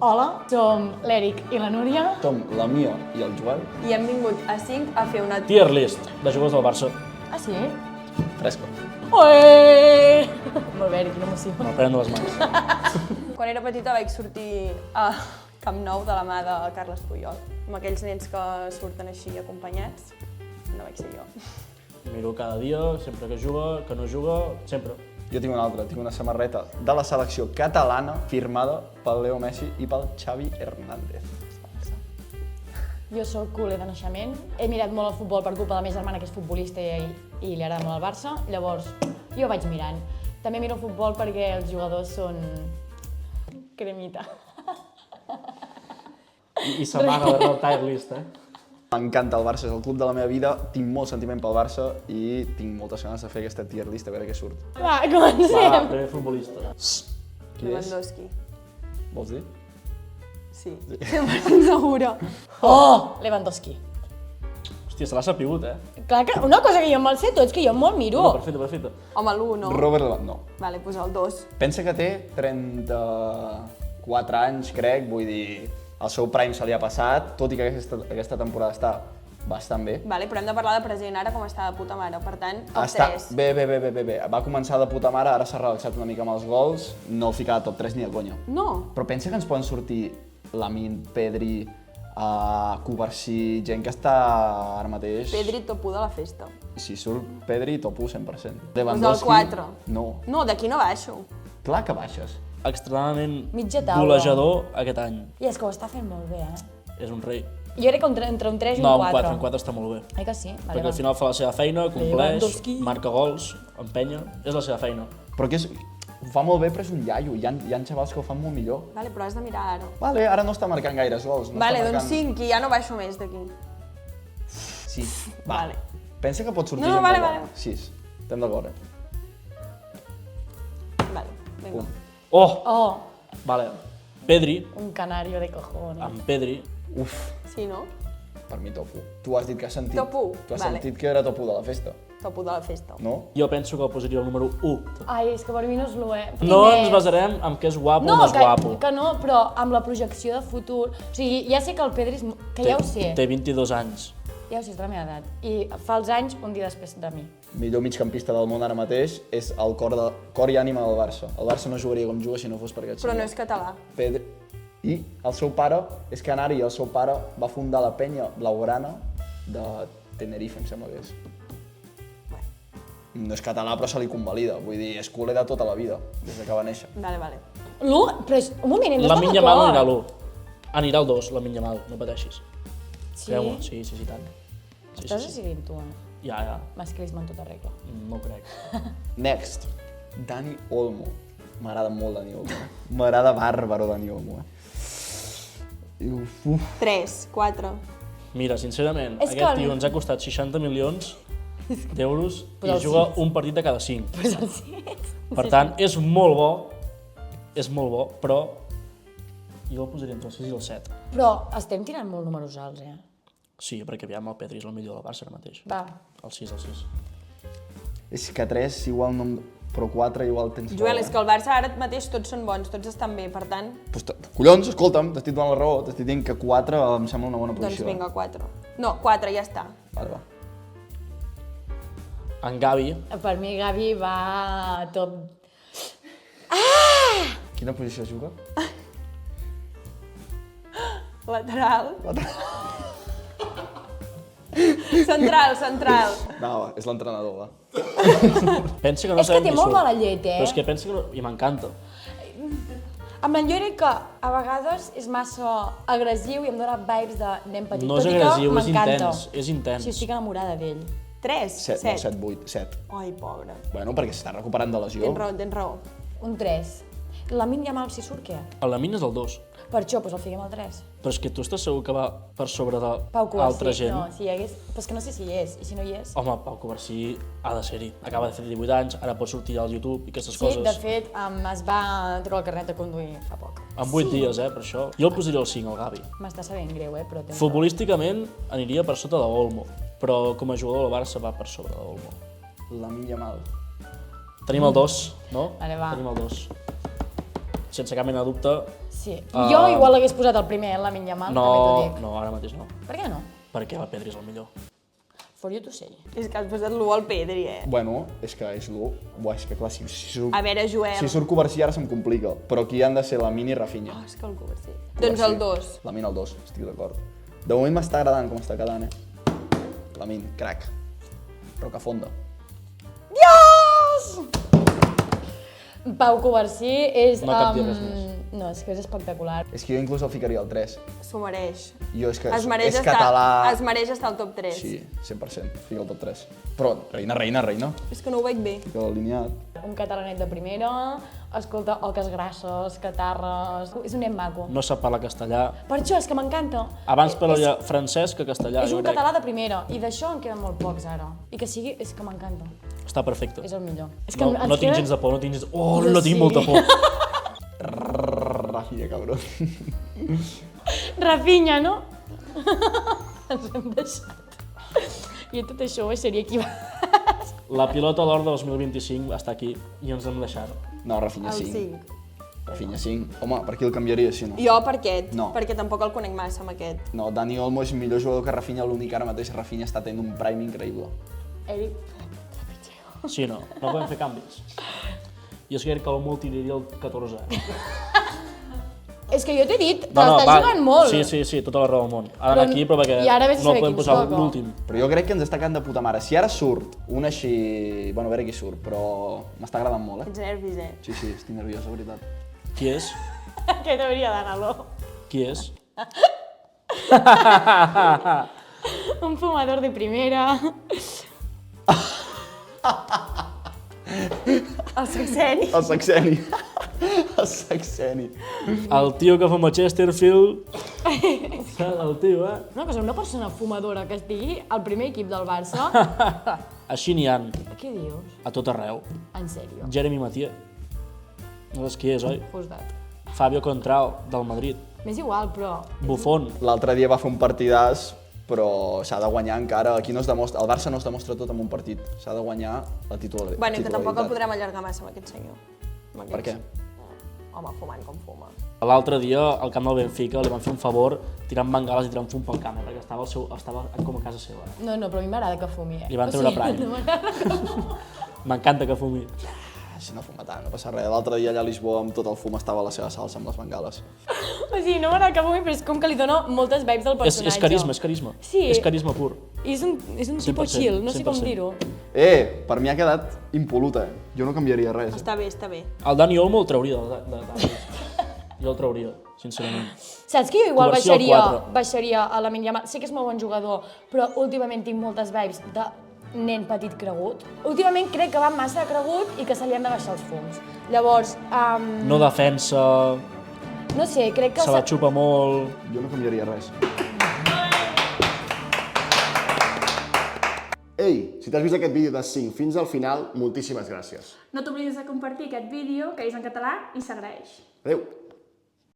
Hola, som l'Eric i la Núria. Som la Mia i el Joel. I hem vingut a 5 a fer una... Tier list de jugadors del Barça. Ah, sí? Fresca. Ué! Molt bé, Eric, quina emoció. Me prenen de les mans. Quan era petita vaig sortir a Camp Nou de la mà de Carles Puyol. Amb aquells nens que surten així acompanyats, no vaig ser jo. Miro cada dia, sempre que juga, que no juga, sempre. Jo tinc una altra, tinc una samarreta de la selecció catalana firmada pel Leo Messi i pel Xavi Hernández. Jo sóc culer de naixement. He mirat molt el futbol per culpa de la meva germana, que és futbolista i li agrada molt el Barça. Llavors, jo vaig mirant. També miro el futbol perquè els jugadors són... cremita. I s'amaga darrere el tier list, M'encanta el Barça, és el club de la meva vida, tinc molt sentiment pel Barça i tinc moltes ganes de fer aquesta tier list, a veure què surt. Va, comencem. Va, primer futbolista. Qui és? Lewandowski. Vols dir? Sí, 100% segura. Oh, Lewandowski. Hòstia, se l'ha sapigut, Clar que una cosa que jo me'l sé tots, que jo molt miro. No, perfecte, perfecte. Home, l'1, no? Robert Lewandowski, no. Vale, doncs el 2. Pensa que té 34 anys, crec, vull dir, el seu prime se li ha passat, tot i que aquesta temporada està bastant bé. Vale, però hem de parlar de present, ara com està de puta mare. Per tant, top Està 3. bé. Va començar de puta mare, ara s'ha relaxat una mica amb els gols, no ficarà top 3 ni de conya. No. Però pensa que ens poden sortir Lamine, Pedri, Cubarsí, gent que està ara mateix... Pedri top 1 de la festa. Si surt Pedri, top 1 100%. Doncs del 4. No. No, d'aquí no baixo. Clar que baixes. Extremadament Mitja taula. golejador aquest any. I és que ho està fent molt bé, És un rei. Jo crec que entre un 3 i No, un 4. un 4 està molt bé. Eh que sí? Vale, Perquè va. al final fa la seva feina, compleix, Lewandowski. marca gols, empenya, és la seva feina. Però que ho fa molt bé, però és un iaio. Hi ha xavals que ho fan molt millor. Vale, però has de mirar ara. Vale, ara no està marcant gaires gols. No Vale, està doncs 5 i ja no baixo més d'aquí. Sí, va. Vale. Pensa que pot sortir No, gent vale, molt bona. vale. 6. Estem d'acord, Vale, vinga. Oh! Oh, Vale. Pedri, un canario de cojones. amb Pedri, Uf, Sí, no? per mi top 1. Tu has dit que has sentit... Top u, Tu has vale. sentit que era top 1 de la festa, Top 1 de la festa. no? jo penso que el posaria el número 1. Ai, és que per mi no és l'1, No ens basarem en què és guapo o no és guapo. que no, però amb la projecció de futur... O sigui, ja sé que el Pedri és... que ja ho sé, Té 22 anys. ja ho sé, és de la meva edat. I fa els anys un dia després de mi. Millor migcampista del món ara mateix és el cor i ànima del Barça. El Barça no jugaria com juga si no fos per aquest Però no senyor. és català. Pedri... I el seu pare és canari i el seu pare va fundar la penya blaugrana de Tenerife, em sembla que és. No és català, però se li convalida. Vull dir, és culer de tota la vida, des que va néixer. Vale, vale. L'1? Però és... Un moment, hem d'estar Lamine Yamal no anirà a l'1. Anirà al 2, Lamine Yamal, no pateixis. Sí? Creu-me, sí, tant. Sí, Estàs decidint tu, Ja. Masclisme en tota regla. No ho crec. Next, Dani Olmo. M'agrada molt Dani Olmo. M'agrada bàrbaro Dani Olmo. Uf. 3, 4. Mira, sincerament, És aquest que- tio ens ha costat 60 milions d'euros Però i el juga sis. un partit de cada 5. Però és el 6. Per tant, és molt bo, però jo el posaria entre el 6 i el 7. Però estem tirant molt números alts, Sí, perquè aviam, el Pedri és el millor del Barça ara mateix. Va. El 6, el 6. És que 3 igual no... Però 4 igual tens Joel, raó, és que el Barça ara mateix tots són bons, tots estan bé, per tant, Pues collons, escolta'm, t'estic donant la raó. T'estic dient que 4 em sembla una bona doncs posició. vinga, 4. No, 4, ja està. Vale, va. En Gavi, Per mi Gavi va top... Quina posició juga? Lateral. Central. No, va, és l'entrenador, va. pensa que no És que sabem té qui molt surt. mala llet, Però és que pensa que no... I m'encanta. En plan, jo crec que a vegades és massa agressiu i em dóna vibes d'anem petit. No és Tot i que agressiu, és m'encanta. intens, és intens. Sí, estic enamorada d'ell. 3, 7, 7. no, 7, 8, 7. Ai, pobre. Bueno, perquè s'està recuperant de lesió. Tens raó. Un 3. Lamine Yamal si surt, què? El Lamine és el 2. Per això, doncs el fiquem al 3. Però és que tu estàs segur que va per sobre Pau d'altra Covarsí. gent? No, si hi hagués... Però és que no sé si hi és, i si no hi és... Home, Pau Covarsí ha de ser-hi. Acaba de fer 18 anys, ara pot sortir al YouTube i aquestes Sí, coses. de fet, es va treure el carnet de conduir fa poc. En 8 dies, per això. Jo el posaria al 5, al Gavi. M'està sabent greu, però... tens Futbolísticament aniria per sota de Olmo, però com a jugador del Barça va per sobre d'Olmo. Lamine Yamal. Tenim el 2, no? Vale, va. Tenim el 2. Sense cap mena de dubte, Sí. Jo igual l'hagués posat el primer, Lamine Yamal, també t'ho dic. No, ara mateix no. Per què no? Perquè la Pedri és el millor. For you to say. És que has posat l'1 al Pedri, Bueno, és que és l'1. Buah, és que clar, si surt... A veure, Joel. Si surt Covarsí ara se'm complica, però aquí han de ser Lamine i Rafinha. Oh, és que el Covarsí. Doncs el 2. Lamine el 2, estic d'acord. De moment m'està agradant com està quedant, Lamine, crac. Rocafonda. Dios! Pau Covarsí és... No cal dir res més. No, és que és espectacular. És que jo inclús el ficaria al 3. S'ho mereix. Jo és que Es mereix, és català... es mereix estar al top 3. Sí, 100%, fica el top 3. Però reina. És que no ho veig bé. Fica l'alineat. Un catalanet de primera, escolta, oques grasses, catarres... És un nen maco. No sap parlar castellà. Per això, és que m'encanta. Abans parlava francès que castellà, És jo un crec. català de primera, i d'això en queden molt pocs ara. I que sigui, és que m'encanta. Està perfecte. És el millor. És que No, ens no tinc queda- gens de por, no tinc gens... Oh, Jo no tinc sí. molta por. Rafinha, cabrón. Rafinha, no? Ens hem deixat. I tot això seria aquí. La pilota d'or de 2025 està aquí i ens hem deixat. No, Rafinha El 5. 5. Rafinha 5. Home, per qui el canviaria, si no? Jo per aquest, No. perquè tampoc el conec massa amb aquest. No, Dani Olmo és millor jugador que Rafinha, l'únic ara mateix Rafinha està tenint un prime increïble. Eric, Sí, no podem fer canvis. Jo és que crec que el multi diria el 14. és que jo t'he dit, te l'estàs jugant molt. Sí, tota la raó del món. Ara Però- aquí, però perquè i ara vés a no saber podem quin posar toca. l'últim. Però jo crec que ens està quedant de puta mare. Si ara surt un així... Bueno, a veure qui surt, però m'està agradant molt, Ets nervis, Sí, estic nerviós, la veritat. Qui és? Que t'hauria d'anar-lo. Qui és? Un fumador de primera. El Saxeni. El Saxeni. El Saxeni. El tio que fuma Chesterfield. El tio, No, que som una persona fumadora que estigui al primer equip del Barça. Així n'hi han, Què dius? a tot arreu. En sèrio? Jeremy Mathieu. No saps qui és, oi? Fosdat. Fabio Contrao, del Madrid. M'és igual, però... Buffon. L'altre dia va fer un partidàs, però s'ha de guanyar encara. Aquí no es demostra... El Barça no es demostra tot en un partit. S'ha de guanyar la titularitat. Bueno, i que tampoc el podrem allargar massa amb aquest senyor. Amb Per què? Home, fumant com fuma. L'altre dia, al camp del Benfica, li van fer un favor tirant bengales i tirant fum pel camp, perquè estava com a casa seva. No, però a mi m'agrada que fumi. Li van treure Prime. No m'agrada que fumi. M'encanta que fumi. Si no fuma tant, no passa res. L'altre dia allà a Lisboa amb tot el fum estava a la seva salsa amb les bengales. O sigui, no m'agrada que fumi, però és com que li dona moltes vibes al personatge. És carisma. Sí. És carisma pur. I és un tipo 100%, chill, no sé com 100%. dir-ho. Per mi ha quedat impol·luta, Jo no canviaria res. Està bé, està bé. El Dani Olmo el trauria jo el trauria, sincerament. Saps que jo igual Conversió al 4. baixaria a Lamine Yamal? Sé que és molt bon jugador, però últimament tinc moltes vibes de nen petit cregut. Últimament crec que va massa cregut i que se li han de baixar els fums. Llavors, No defensa, no sé, crec que... se la xupa molt... Jo no canviaria res. Ei, si t'has vist aquest vídeo de 5 fins al final, moltíssimes gràcies. No t'oblidis de compartir aquest vídeo, que és en català i s'agraeix. Adéu!